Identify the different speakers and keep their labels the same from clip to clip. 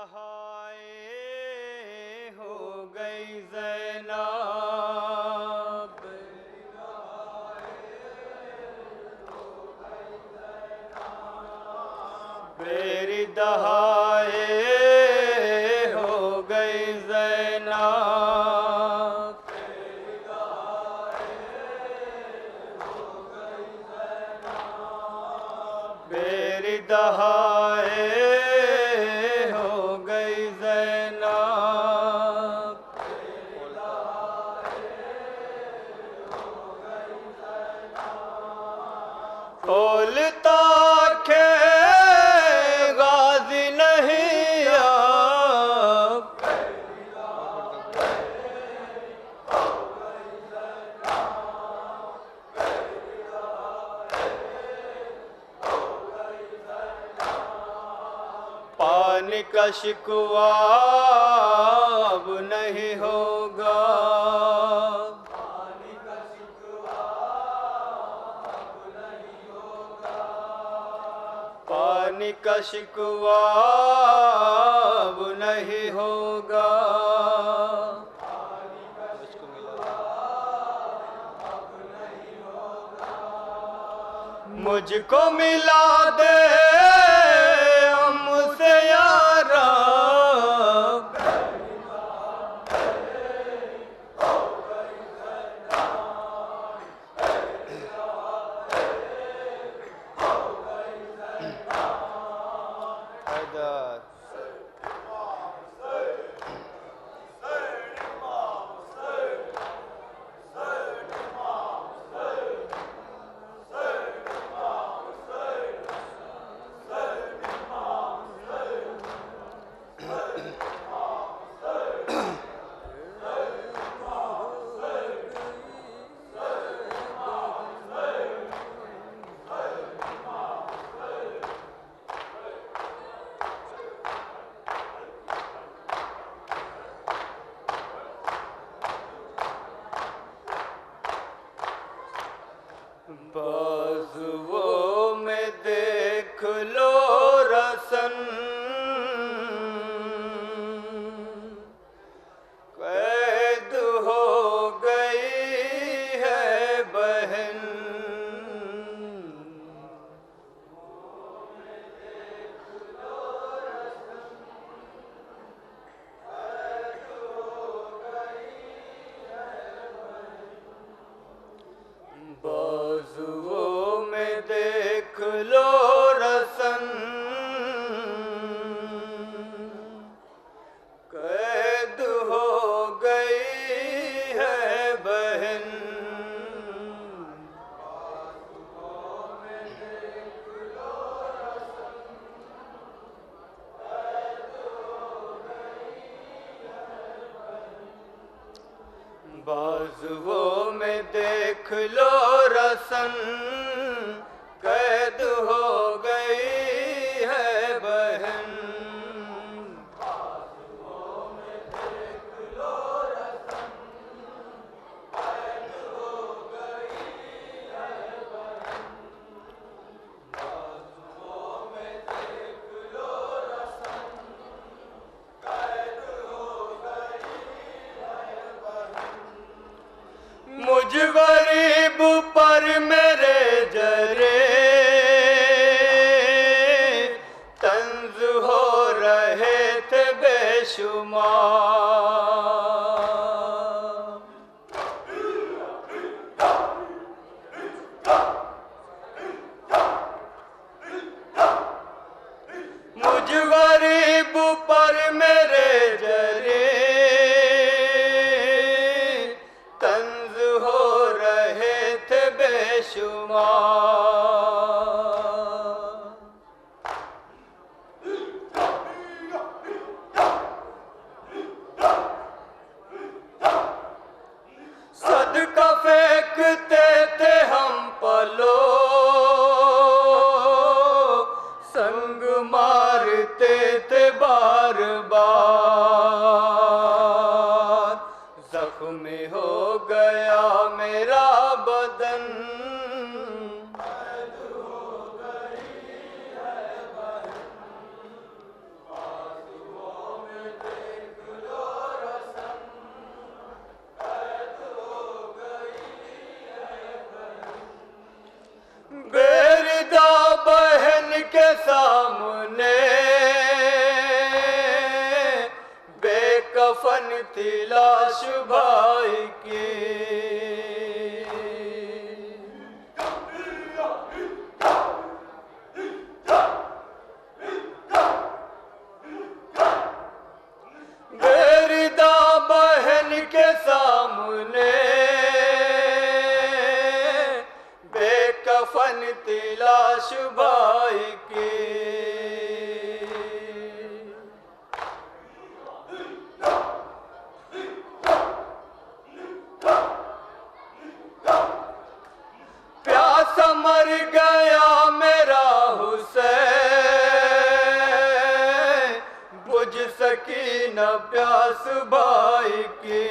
Speaker 1: दहाए हो गई ज़ैनब, मेरी दहाए हो गई ज़ैनब, मेरी दहाए हो गई ज़ैनब, खोलता के गाज़ी नहीं अब, पानी का शिकवा अब नहीं होगा, पानी का शिकवा अब नहीं होगा, मुझको मिला दे हमसे यारा, बाजुओं में देख लो रसन, कैद हो गई है बहन, बाजुओं में देख लो रसन, कैद हो गई है बहन, बाजुओं में देख लो रसन, कैद हो गई है बहन, मुझ गरीब पर मेरे जरे तंज हो रहे थे बेशुमार, मुझ गरीब पर मेरे जरे तंज हो रहे थे बेशुमार, सदका फेंकते थे हम पलो, संग मारते थे बार बार, जख्मी हो गया मेरा बदन, हो गई है बहन, बाजुओं बेकफन थी लाश भाई की। बेरिदा बहन के सामने बेकफन थी लाश भाई की। प्यासा मर गया मेरा हुसैन, बुझ सकी न प्यास भाई की।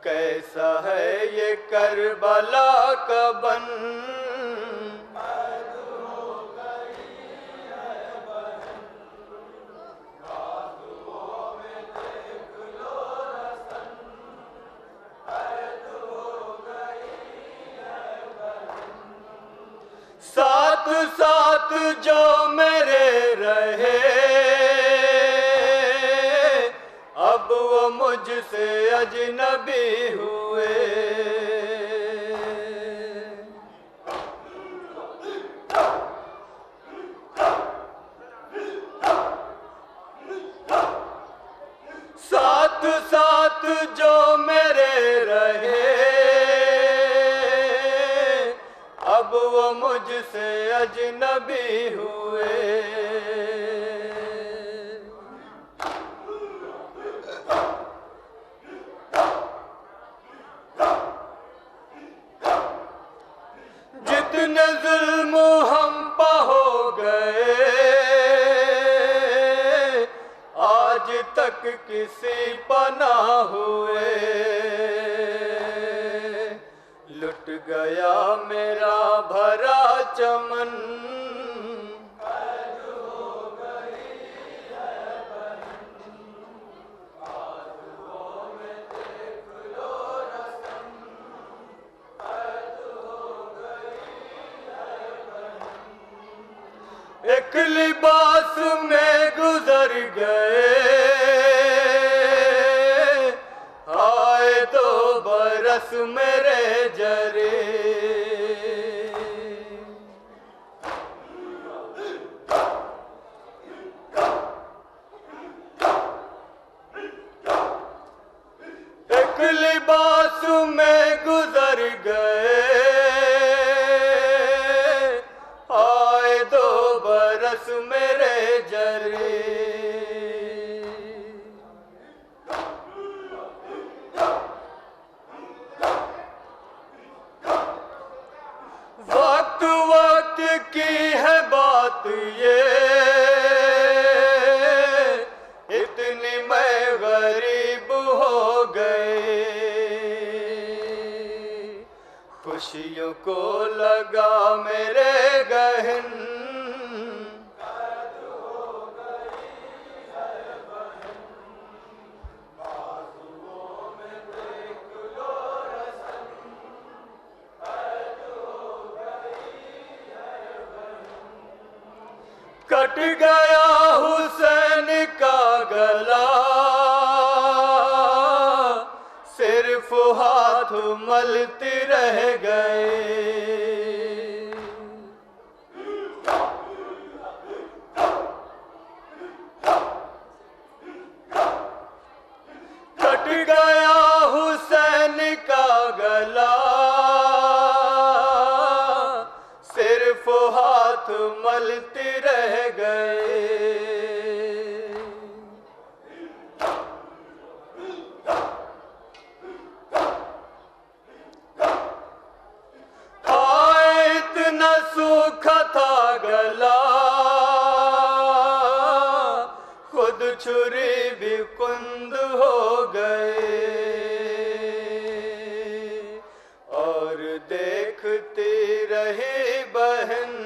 Speaker 1: कैसा है ये करबला का बन, साथ साथ जो मेरे रहे अब वो मुझसे अजनबी हुए। साथ साथ जो मेरे रहे अब वो मुझसे अजनबी हुए। जितने जुल्म हम पे हो गए आज तक किसी पना हुए। लुट गया मेरा भरा चमन, एक लिबास में गुजर गए आए 2 बरस मेरे जरे। एक लिबास में गुजर गए आए 2 बरस मेरे जरे। वक्त वक्त की है बात ये इतनी मैं गरीब हो गए। खुशियों को लगा मेरे गहन कट गया हुसैन का गला सिर्फ हाथ मलते रह गए। कट गया हुसैन का गला सिर्फ हाथ मलते रह गए। इतना सूखा था गला खुद छुरी भी कुंद हो गए। और देखती रही बहन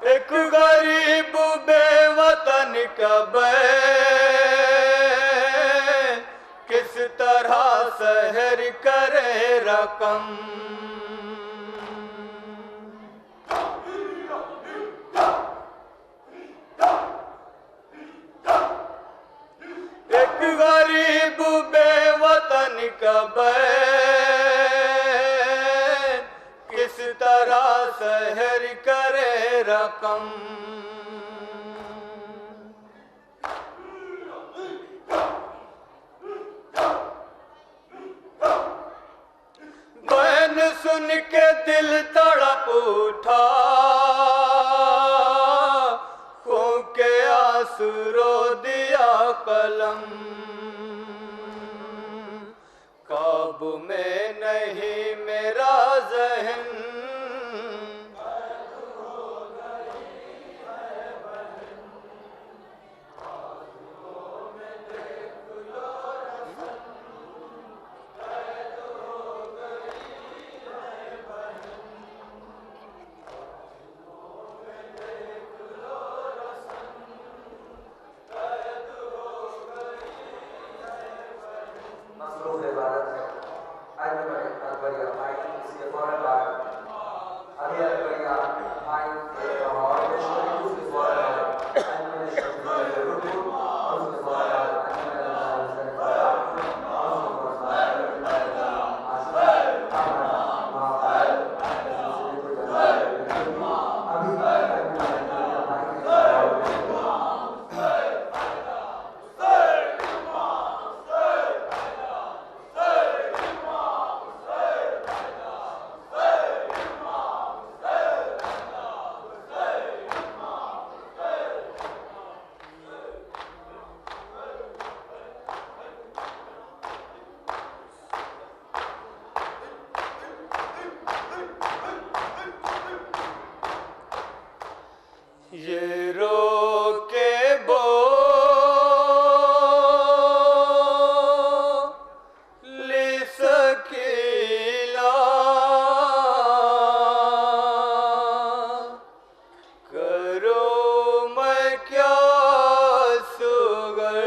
Speaker 1: एक गरीब बेवतन बैन किस तरह सहर करे रकम। एक गरीब बेवतन का बैन किस तरह सहर करे रकम। बैन सुन के दिल तड़प उठा, खून के आंसू रो दिया कलम। काबू में नहीं मेरा ज़हन, ये रो के बोल सकीला, करो मैं क्या सुगर।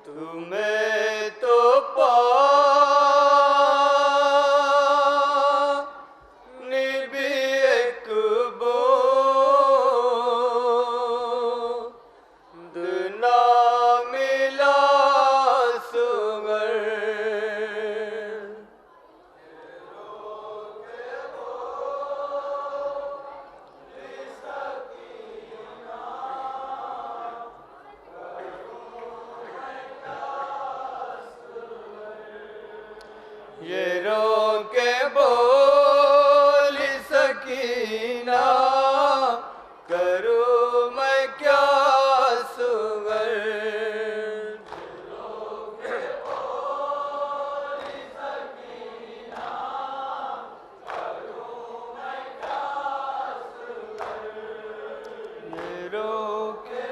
Speaker 1: तुम्हें तो पानी भी एक बूंद ना मिला सुगर। ये रो के बोल सकीना, करूँ मैं क्या सुगर। ये रो के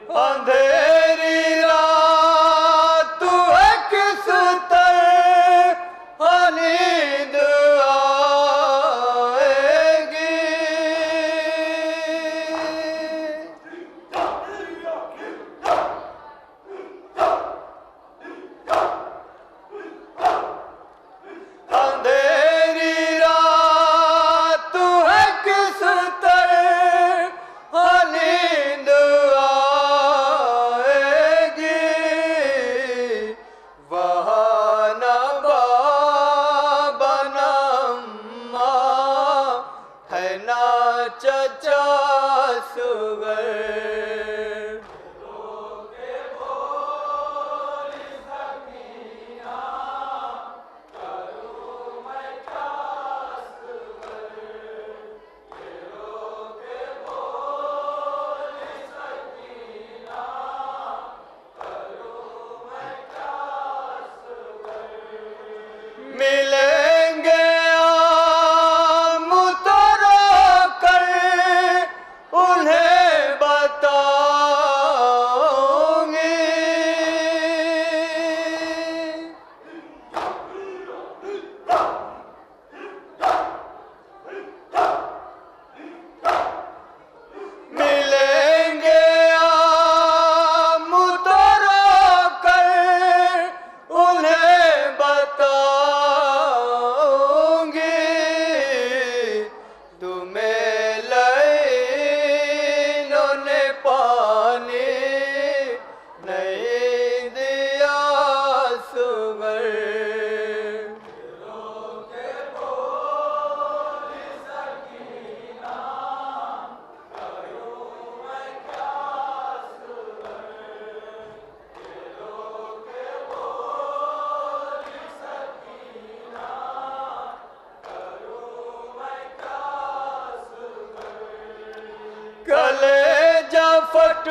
Speaker 1: अंधेरी रात तू है किस तरह नींद आएगी। अंधेरी रात तू है किस तरह नींद आएगी। वहाँ न बाबा न अम्मा है ना चचा सुगर। मिलेंगे आम तोड़ो कर उन्हें बताऊंगी। मिलेंगे आम तोड़ो कर उन्हें बताऊंगी। तुम्हें लाइनों ने पानी नहीं दिया सुगर। कलेजा फट